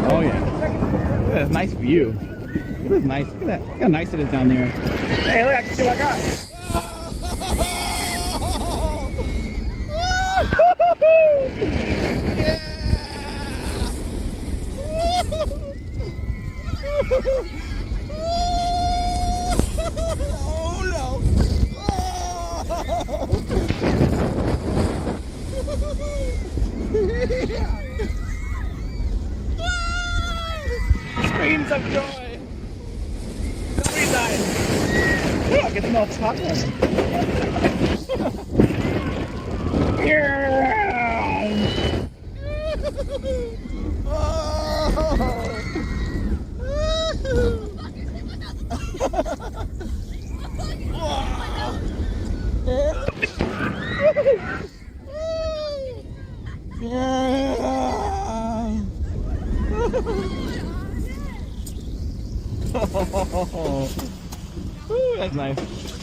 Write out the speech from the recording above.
Oh yeah. Look at this nice view. Look at this nice. Look at that. Look how nice it is down there. Hey, look, I can see what I got. Oh no. Screams of joy. Nobody died. Look, I can smell chocolate. Ooh, that's nice.